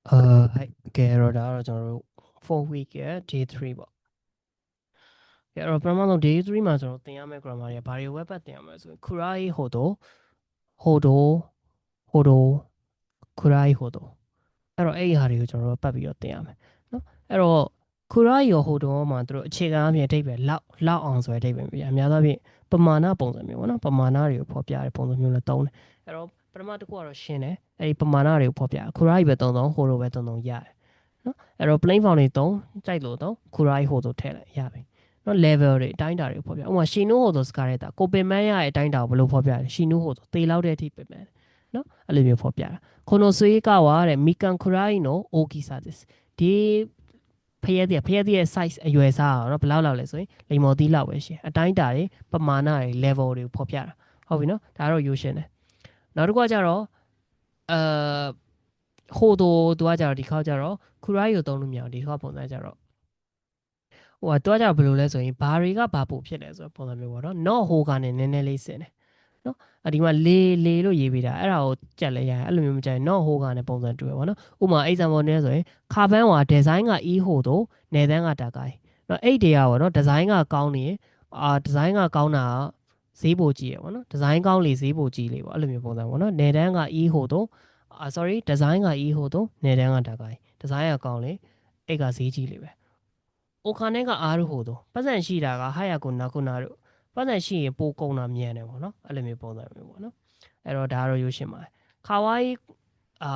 はいကဲအဲ့တော့ဒါကတော့ကျွန်တော်တို့4 week ရဲ့ day 3ပေါ့ကဲအဲ့တော့ပထမဆုံး day 3မှာကျွန်တော်သင်ရမယ့် grammar တွေကဘာတွေဝက်ပတ်သင်ရမလဲဆိုရင် kurai hodo hodo hodo kurai hodo အဲ့တော့အဲ့ဒီဟာတွေကိုကျွန်တော်တို့ပတ်ပြီးတော့သင်ရမယ်နော်အဲ့တော့ kurai ရော hodo မှာတို့အခြေခံအပြင်အဓိပ္ပာယ်လောက်အောင်ဆိုတဲ့အဓိပ္ပာယ်မျိုးအများသောဖြင့်ပမာဏပုံစံမျိုးပေါ့နော်ပမာဏတွေကိုဖော်ပြတဲ့ပုံစံမျိုးနဲ့သုံးတယ်အဲ့တော့ပထမတစ်ခုကတော့ရှင်းတယ်အဲ့ဒီပမာဏတွေကိုဖော်ပြ kurai ပဲသုံး hodo ပဲသုံးရတယ်နော်အဲ့တော့ plain form တွေသုံးကြိုက်လို့သုံး kurai hodo ထည့်လိုက်ရပြီနော် level တွေအတိုင်းအတာတွေကိုဖော်ပြဥပမာ shinu hodo စကားတဲ့တာကိုပင်မရရဲ့အတိုင်းအတာကိုဘယ်လိုဖော်ပြလဲ shinu hodo သေလောက်တဲ့အထိပင်မနော်အဲ့လိုမျိုးဖော်ပြတာこのスイカはみかんくらいの大きさですဒီဖျက်ရဲ့ size အရွယ်စားအောင်နော်ဘယ်လောက်လောက်လဲဆိုရင်လိမ္မော်သီးလောက်ပဲရှင်အတိုင်းတာတွေပမာဏတွေ level တွေကိုဖော်ပြတာဟုတ်ပြီနော်ဒါတော့ရိုးရှင်းတယ်နောက်တစ်ခုကကြတော့ဟိုတိုသူကကြတော့ဒီခေါက်ကြတော့ခူရိုင်းကိုသုံးလို့မရအောင်ဒီခေါက်ပုံစံကြတော့ဟိုကသူကကြတော့ဘယ်လိုလဲဆိုရင်ဘာတွေကဘာပို့ဖြစ်လဲဆိုတော့ပုံစံမျိုးပေါ့နော် not ဟိုကနေနည်းနည်းလေးစင်တယ်နော်အဒီမှာလေလို့ရေးပေးတာအဲ့ဒါကိုကြက်လဲရတယ်အဲ့လိုမျိုးမကြိုင် not ဟိုကနေပုံစံတူရပေါ့နော်ဥပမာ example နဲ့ဆိုရင်ခါပန်းဝါ design က e ဟိုတိုနေတန်းကတာကိုင်းနော်အဲ့တရားပေါ့နော် design ကကောင်းနေdesign ကကောင်းတာဈေးပိုကြီးရပေါ့နော် design ကောင်းလေဈေးပိုကြီးလေပေါ့အဲ့လိုမျိုးပုံစံပေါ့နော်နေတန်းက e ဟိုတိုsorry design က e ဟိုတိုနေတန်းကတာကိုင်း design ကကောင်းလေအဲ့ကဈေးကြီးလေပဲโอคาနဲ့ကအားလို့ဟိုတိုပတ်စံရှိတာကဟာရကိုနာခုနာတို့ပတ်စံရှိရင်ပိုကုန်တာမြန်တယ်ပေါ့နော်အဲ့လိုမျိုးပုံစံမျိုးပေါ့နော်အဲ့တော့ဒါတော့ရိုးရှင်းပါတယ်ခါဝိုင်း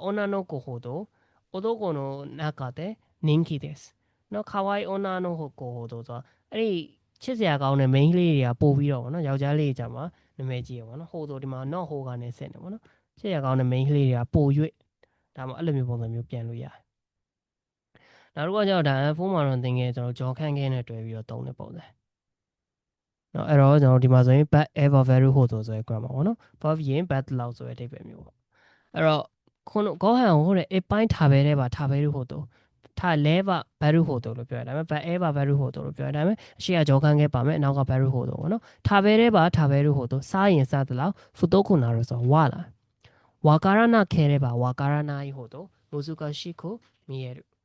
女の子ほど男の中で人気ですနော်ခါဝိုင်း女の子ほどဆိုအဲ့ဒီချစ်စရာကောင်းတဲ့ main လေးတွေကပို့ပြီးတော့ဗောနော်ယောက်ျားလေးကြမှာနာမည်ကြီးရဗောနော်ဟိုဆိုဒီမှာ not ဟိုကနေဆင်တယ်ဗောနော်ချစ်စရာကောင်းတဲ့ main လေးတွေကပို့၍ဒါမှအဲ့လိုမျိုးပုံစံမျိုးပြန်လို့ရတယ်နောက်တစ်ခုကကျတော့ဒါဖုန်းမှာတော့သင်ခဲ့ကျွန်တော်ဂျော်ခန့်ခဲနဲ့တွဲပြီးတော့သုံးတဲ့ပုံစံနော်အဲ့တော့ကျွန်တော်ဒီမှာဆိုရင် bad ever value ဟိုဆိုတဲ့ grammar ပေါ့နော် verb ရင် bad လောက်ဆိုတဲ့အဓိပ္ပာယ်မျိုးပေါ့အဲ့တော့ခုနကောဟန်ဟိုတဲ့အပိုင်းထားပဲတဲ့ပါထားပဲလို့ဟိုတော့ထားလဲပါ value ဟိုတော့လို့ပြောရတယ်ဒါပေမဲ့ bad ever value ဟိုတော့လို့ပြောရတယ်ဒါပေမဲ့အရှိကဂျော်ခန့်ခဲပါမယ်အနောက်က value ဟိုတော့ပေါ့နော်ထားပဲတဲ့ပါထားပဲလို့ဟိုတော့စားရင်စားတယ်လို့ဖူတော့ခုနာလို့ဆိုဝါလာဝါကာရနာခဲတဲ့ပါဝါကာရနာဟိုတော့မူစုကရှိကိုမြည်ရ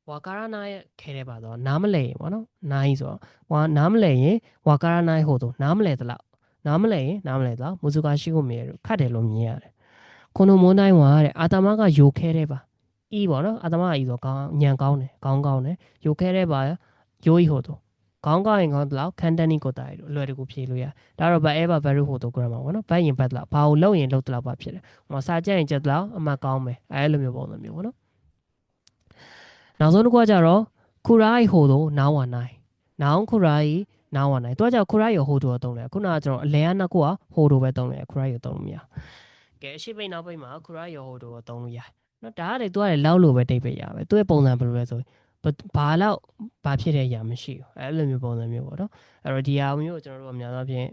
ဝါကာရနာရဲ့ခဲတဲ့ပါတော့နားမလဲပေါ့နော်နိုင်ဆိုတော့ဝါနားမလဲရင်ဝါကာရနာဟိုတော့နားမလဲတလောက်နားမလဲရင်နားမလဲတော့မူစုကရှိကိုမြည်ရခတ်တယ်လို့မြင်ရတယ်この問題はတဲ့အာတမကယိုခဲတဲ့ပါဤပေါ့နော်အာတမကဤဆိုကောင်းညံကောင်းတယ်ကောင်းကောင်းတယ်ယိုခဲတဲ့ပါယိုဤဟိုတော့ကောင်းကောင်းရင်ကောင်းတော့ခန်တန်နီကိုတိုင်လို့အလွယ်တကူဖြေလို့ရဒါတော့ but ever very ဟိုတော့ grammar ပေါ့နော်ဘတ်ရင်ဘတ်တော့ဘာကိုလုပ်ရင်လုပ်တော့ပါဖြစ်တယ်ဟိုစာကြက်ရင်ကြက်တော့အမှတ်ကောင်းမယ်အဲလိုမျိုးပုံစံမျိုးပေါ့နော်နောက်ဆုံးတစ်ခုကကြတော့ခူရိုင်းဟိုတော့နောင်ဝနိုင်နောင်ခူရိုင်းနောင်ဝနိုင်တော့ကြောင့်ခူရိုင်းရဟိုတော့တုံးတယ်ခုနကကျွန်တော်အလဲအနောက်ကိုကဟိုတော့ပဲတုံးတယ်ခူရိုင်းရတုံးလို့မရကဲအရှိပိတ်နောက်ပိတ်မှာခူရိုင်းရဟိုတော့တုံးလို့ရတယ်နော်ဒါကလေသူကလေလောက်လို့ပဲတိတ်ပိတ်ရပဲသူ့ရဲ့ပုံစံဘယ်လိုလဲဆိုဘာလောက်ဘာဖြစ်တဲ့အရာမရှိဘူးအဲလိုမျိုးပုံစံမျိုးပေါ့နော်အဲ့တော့ဒီဟာမျိုးကိုကျွန်တော်တို့အများအားဖြင့်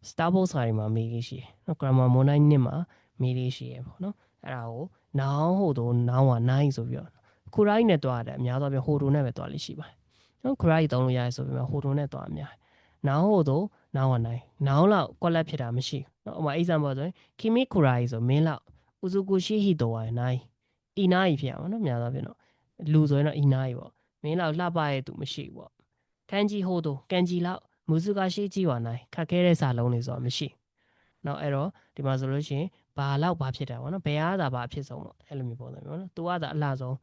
Starbucks စာတွေမှာမေးလေးရှိတယ်နော် grammar monai နှစ်မှာမေးလေးရှိရပေါ့နော်အဲ့ဒါကိုနောင်ဟိုတော့နောင်ကနိုင်ဆိုပြီးတော့ခူရိုင်းနဲ့တွားတယ်အများသောဖြင့်ဟိုတိုနဲ့ပဲတွားလေးရှိပါတယ်နော်ခူရိုင်းတုံးလို့ရတယ်ဆိုပြီးမှဟိုတိုနဲ့တွားအများနောင်ဟိုတော့နောင်ကနိုင်နောင်လောက်ကွက်လက်ဖြစ်တာမရှိနော်ဥပမာ example ဆိုရင် kimi kurai ဆိုမင်းလောက် uzukushi hito ဝိုင်းနိုင်အီနာကြီးဖြစ်အောင်နော်များသောဖြင့်တော့လူဆိုရင်တော့အီနာကြီးပေါ့မင်းလောက်လှပရဲ့သူမရှိဘူးပေါ့ကန်ဂျီဟိုတိုကန်ဂျီလောက်မူစုကရှိကြည့်ပါနိုင်ခက်ခဲတဲ့စာလုံးတွေဆိုတော့မရှိနော်အဲ့တော့ဒီမှာဆိုလို့ရှိရင်ဘာလောက်ဘာဖြစ်တာပေါ့နော်ဘယ်အားသာဘာအဖြစ်ဆုံးပေါ့အဲ့လိုမျိုးပုံစံမျိုးနော်သူကသာအလှဆုံ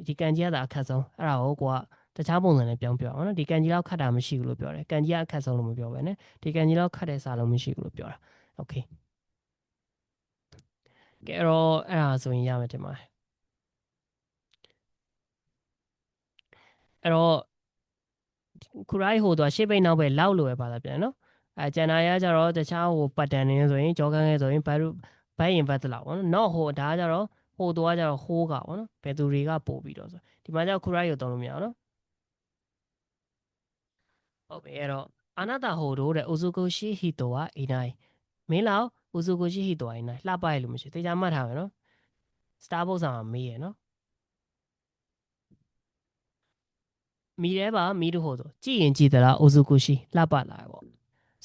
းဒီကန်ကြီးကသာအခက်ဆုံးအဲ့ဒါကိုကိုကတခြားပုံစံနဲ့ပြောင်းပြအောင်နော်ဒီကန်ကြီးလောက်ခတ်တာမရှိဘူးလို့ပြောတယ်ကန်ကြီးကအခက်ဆုံးလို့မပြောဘဲနဲ့ဒီကန်ကြီးလောက်ခတ်တဲ့စာလုံးမရှိဘူးလို့ပြောတာโอเคကဲအဲ့တော့အဲ့ဒါဆိုရင်ရမယ်တင်ပါတယ်အဲ့တော့ခူရိုင်းဟိုတော့ရှေ့ပိတ်နောက်ပိတ်လောက်လို့ပဲပါတာပြန်နော်အဲကျန်တာရကြတော့တခြားဟိုပတ်တန်နေဆိုရင်ကြောကန်းခဲဆိုရင်ဘတ်ရင်ဘတ်တလောက်ပေါ့နော် not ဟိုဒါကကြတော့ဟိုတော့ကကြတော့ဟိုးကပေါ့နော်ဘယ်သူတွေကပို့ပြီးတော့ဆိုဒီမှာကျတော့ခူရိုင်းကိုတုံးလို့မရအောင်နော်ဟုတ်ပြီအဲ့တော့အာနာတာဟိုတို့တဲ့ uzukoshi hito ကအီနိုင်မင်းလောက် uzukoshi hito ကအီနိုင်လှပရလို့မရှိတေချာမှတ်ထားမယ်နော် Starbucks မှာမေးရနော်မီရဲပါမီတို့ဟိုဆိုကြည့်ရင်ကြည့်သလား uzukoshi လှပလာပေါ့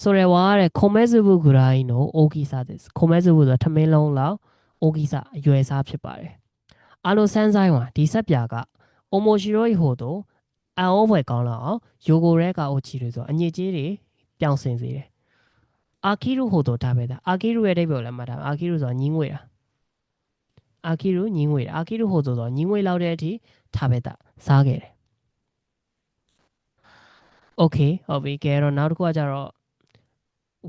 それは米粒ぐらいの大きさです。米粒ဆိုတာထမင်းလုံးလောက်大きさအရွယ်အစားဖြစ်ပါတယ် အားလုံးစမ်းဆိုင်မှာဒီဆက်ပြကအိုမိုရှိရိုဟိုတို့အန်အောဖွယ်ကောင်းလာအောင်ယိုကိုရဲကအိုချီလို့ဆိုအညစ်အကြေးတွေပြောင်းစင်စေတယ်အာကီရူဟိုတို့ဒါပဲဒါအာကီရူရဲ့အဓိပ္ပာယ်လည်းမှတ်ထားအာကီရူဆိုတာညင်းငွေတာအာကီရူညင်းငွေတာအာကီရူဟိုတို့ဆိုညင်းငွေလောက်တဲ့အထိထားပဲဒါစားခဲ့တယ်โอเคဟုတ်ပြီကဲတော့နောက်တစ်ခုကကြတော့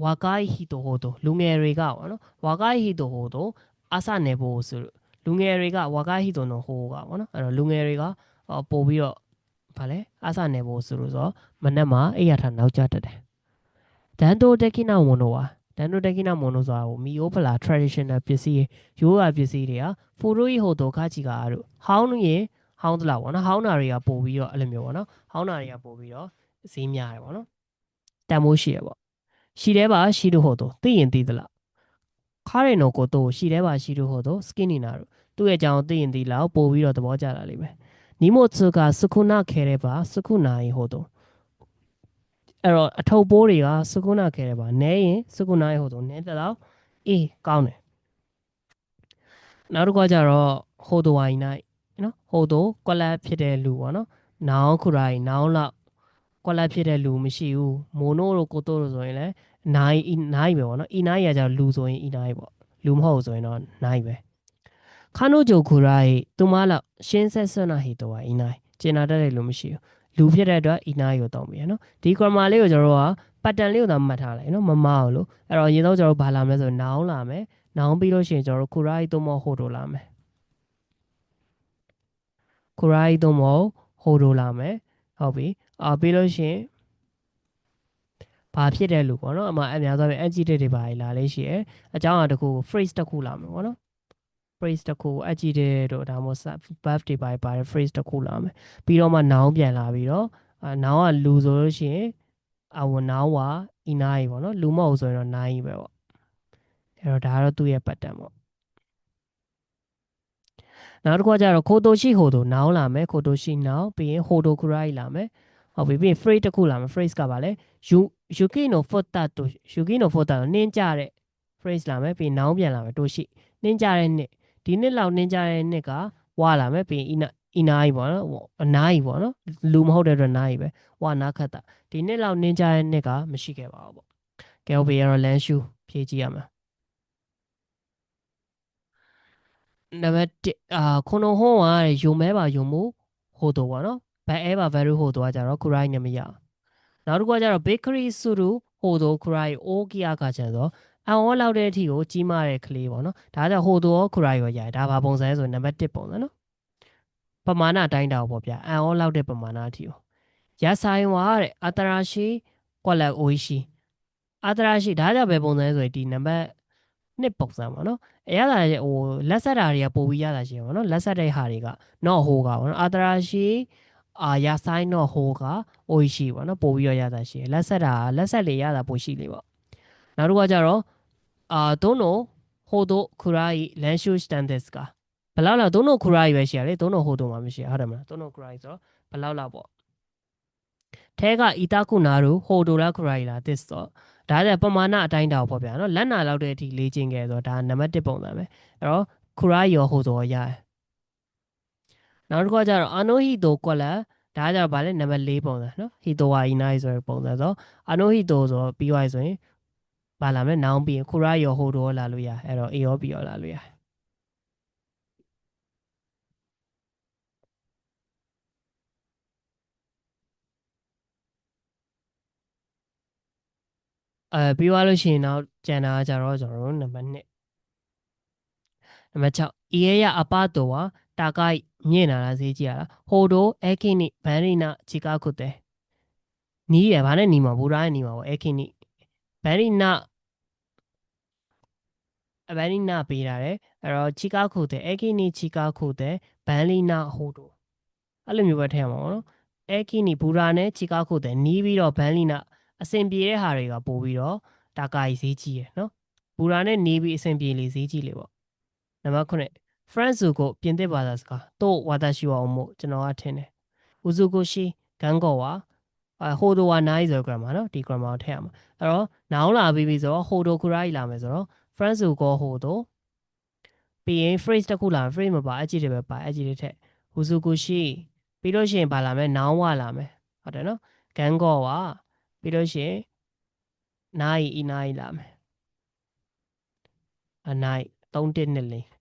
ဝါကိုင်ဟီတိုဟိုတိုလူငယ်တွေကပေါ့နော်ဝါကိုင်ဟီတိုဟိုတိုအဆနေဖို့ဆိုလူငယ်တွေကဝါကိုင်ဟီတိုနော်ဟိုကပေါ့နော်အဲ့တော့လူငယ်တွေကပို့ပြီးတော့ဗာလဲအဆနေဖို့ဆိုလို့ဆိုမနေ့မှာအိရထားနောက်ကျတတ်တယ်ဒန်တိုတက်ခိနာဝန်တို့ပါဒန်တိုတက်ခိနာဝန်တို့ဆိုတာဟိုမီယိုဖလာ traditional ပစ္စည်းရိုးရာပစ္စည်းတွေကဖူရိုဟီဟိုတိုခါချီကအားတို့ဟောင်းရင်ဟောင်းသလားပေါ့နော်ဟောင်းတာတွေကပို့ပြီးတော့အဲ့လိုမျိုးပေါ့နော်ဟောင်းတာတွေကပို့ပြီးတော့ဈေးများတယ်ပေါ့နော်တန်မိုးရှိရပေါ့ရှိတယ်ပါရှိလို့ဟိုတိုသိရင်သိသလားခါရနိုကိုတိုရှိတယ်ပါရှိလို့ဟိုတို skinny နာတို့သူ့ရဲ့အကြောင်းသိရင်သိလားပို့ပြီးတော့သဘောကျလာလိမ့်မယ်နီမိုツကစခုနာခဲတယ်ပါစခုနာဟိုတိုအဲ့တော့အထုပ်ပိုးတွေကစခုနာခဲတယ်ပါနဲရင်စခုနာဟိုတိုနဲတဲ့တော့အေးကောင်းတယ်နောက်တစ်ခါကျတော့ဟိုတိုဝိုင်းနိုင်နော်ဟိုတိုကွက်လက်ဖြစ်တဲ့လူပေါ့နော်နောင်ခူရိုင်းနောင်လောက်ကွက်လက်ဖြစ်တဲ့လူမရှိဘူးမိုနိုတို့ကိုတိုတို့ဆိုရင်လည်းနိုင်ပဲပေါ့နော်အီနိုင်ရကြလူဆိုရင်အီနိုင်ပေါ့လူမဟုတ်ဆိုရင်တော့နိုင်ပဲခါနိုဂျိုခူရိုင်းသူမလောက်ရှင်းဆက်ဆွနာဟီတိုဝိုင်းအီနိုင်ကျင်နာတတ်တဲ့လူမရှိဘူးလူဖြစ်တဲ့အတွက်အီနိုင်ကိုတောင်းပြီနော်ဒီ grammar လေးကိုကျွန်တော်တို့က pattern လေးကိုသာမှတ်ထားလိုက်နော်မမအောင်လို့အဲ့တော့အရင်ဆုံးကျွန်တော်တို့ဘာလာမလဲဆိုနောင်လာမယ်နောင်ပြီးလို့ရှိရင်ကျွန်တော်တို့ခူရိုင်းသို့မဟုတ်ဟိုတိုလာမယ်ခူရိုင်းသို့မဟုတ်ဟိုတိုလာမယ်ဟုတ်ပြီပြီးလို့ရှိရင်ဘာဖြစ်တဲ့လူပေါ့နော်အမှအများဆုံးပဲ adjective တွေပါလာလေးရှိရယ်အကြောင်းအရာတစ်ခု phrase တစ်ခုလာမယ်ပေါ့နော် phrase တစ်ခု adjective တို့ဒါမှမဟုတ် verb တွေပါပါတယ် phrase တစ်ခုလာမယ်ပြီးတော့မှ noun ပြန်လာပြီးတော့noun ကလူဆိုလို့ရှိရင်noun က inai ပေါ့နော်လူမဟုတ်ဆိုရင်တော့ nai ပဲပေါ့အဲ့တော့ဒါကတော့သူ့ရဲ့ pattern ပေါ့နောက်တစ်ခုကကျတော့ခိုတိုရှိဟိုတိုနောင်းလာမယ်ခိုတိုရှိနောင်းပြီးရင်ဟိုတိုခရိုက်လာမယ်ဟုတ်ပြီပြီးရင် phrase တစ်ခုလာမယ် phrase ကပါလဲyuki no fota to yuki no fota နင်းကြတဲ့ phrase လာမယ်ပြီးရင်နောင်းပြန်လာမယ်တိုရှိနင်းကြတဲ့နှစ်ဒီနှစ်လောက်နင်းကြတဲ့နှစ်ကဝါလာမယ်ပြီးရင်အနာကြီးပေါ့နော်အနာကြီးပေါ့နော်လူမဟုတ်တဲ့အတွက်နာကြီးပဲဝါနာခတ်တာဒီနှစ်လောက်နင်းကြတဲ့နှစ်ကမရှိခဲ့ပါဘူးပေါ့ကဲဟုတ်ပြီအဲ့တော့လန်ရှူဖြည့်ကြည့်ရမှာနံပါတ်1ခုနဟောကယုံမဲပါယုံမှုဟိုတော့ဗောနော်ဘတ်အဲပါ value ဟိုတော့ကကြတော့ခရိုင်းနဲ့မရနောက်တစ်ခုကကြတော့ bakery စုတူဟိုတော့ခရိုင်းအိုကီယာကကျတော့အန်အောလောက်တဲ့အထိကိုကြီးမားတဲ့ကလေးဗောနော်ဒါကြောင့်ဟိုတော့ခရိုင်းရောရတယ်ဒါပါပုံစံဆိုနံပါတ်1ပုံစံနော်ပမာဏအတိုင်းတာပေါ့ဗျာအန်အောလောက်တဲ့ပမာဏအထိကိုရဆိုင်ဝါတဲ့အတရာရှိကွက်လက်အိုရှိအတရာရှိဒါကြောင့်ပဲပုံစံဆိုရင်ဒီနံပါတ်နှစ်ပုံစံပေါ့နော်အရသာဟိုလက်ဆက်တာတွေကပို့ပြီးရတာရှိရပါတော့လက်ဆက်တဲ့ဟာတွေကနော်ဟိုကပေါ့နော်အာတရာရှိရဆိုင်နော်ဟိုကအိုရှိပေါ့နော်ပို့ပြီးရတာရှိရလက်ဆက်တာလက်ဆက်လေရတာပို့ရှိလေပေါ့နောက်တစ်ခုကကြတော့ဒုံနိုဟိုတိုခူရိုင်းလန်ရှူစတန်ဒစ်ကဘယ်လောက်လောက်ဒုံနိုခူရိုင်းပဲရှိရလေဒုံနိုဟိုတိုမှာမရှိဟုတ်တယ်မလားဒုံနိုခူရိုင်းဆိုတော့ဘယ်လောက်လောက်ပေါ့ထဲကအီတာကုနာတို့ဟိုတိုလာခူရိုင်းလာ this တော့ဒါကြပမာဏအတိုင်းတာပေါ့ဗျာနော်လက်နာလောက်တဲ့အထိလေ့ကျင့်ခဲ့ဆိုတော့ဒါနံပါတ်1ပုံစံပဲအဲ့တော့ခူရိုင်းရောဟိုတိုရတယ်နောက်တစ်ခုကကျတော့အာနိုဟီတိုကွက်လက်ဒါကြတော့ဗာလဲနံပါတ်4ပုံစံနော်ဟီတိုဝါအီနိုင်းဆိုတဲ့ပုံစံဆိုအာနိုဟီတိုဆိုပြီးသွားဆိုရင်ဗာလာမယ်နောင်ပြီးရင်ခူရိုင်းရောဟိုတိုလာလို့ရအဲ့တော့ A ရော B ရောလာလို့ရပြီးသွားလို့ရှိရင်တော့ကျန်တာကြတော့ကျွန်တော်တို့နံပါတ်2နံပါတ်6အေးရအပတိုဝါတာကိုက်ညင်လာတာဈေးကြည့်ရတာဟိုတိုအဲခိနိဘန်ရီနာချီကာခုတဲ့နီးရဗာနဲ့နီးမှာဘူရာနဲ့နီးမှာပေါ့အဲခိနိဘန်ရီနာဘန်ရီနာပေးတာတယ်အဲ့တော့ချီကာခုတဲ့အဲခိနိချီကာခုတဲ့ဘန်လီနာဟိုတိုအဲ့လိုမျိုးပဲထည့်ရမှာပေါ့နော်အဲခိနိဘူရာနဲ့ချီကာခုတဲ့နီးပြီးတော့ဘန်လီနာအစင်ပြေတဲ့ဟာတွေကပို့ပြီးတော့တာကိုက်ဈေးကြီးရယ်နော်ဘူရာနဲ့နီးပြီးအစင်ပြေလေဈေးကြီးလေပေါ့နံပါတ်9 France ကိုပြင်သစ်ဘာသာစကားတော့ဝါဒရှိအောင်မို့ကျွန်တော်ကထင်တယ်ဦးစုကိုရှိဂန်ကောဝါဟိုတိုဝါနိုင်ဆို grammar နော်ဒီ grammar ကိုထည့်ရမှာအဲ့တော့နောင်လာပြီးပြီဆိုတော့ဟိုတိုခူရိုက်လာမယ်ဆိုတော့ France ကိုဟိုတို ပြီးရင် phrase တစ်ခုလာ phrase မပါ adjective ပဲပါ adjective ထက် usukushi ပြီးလို့ရှိရင်ပါလာမယ် noun ဝလာမယ်ဟုတ်တယ်နော် gango ဝပြီးလို့ရှိရင် nai inai လာမယ် a night 3 1 2 4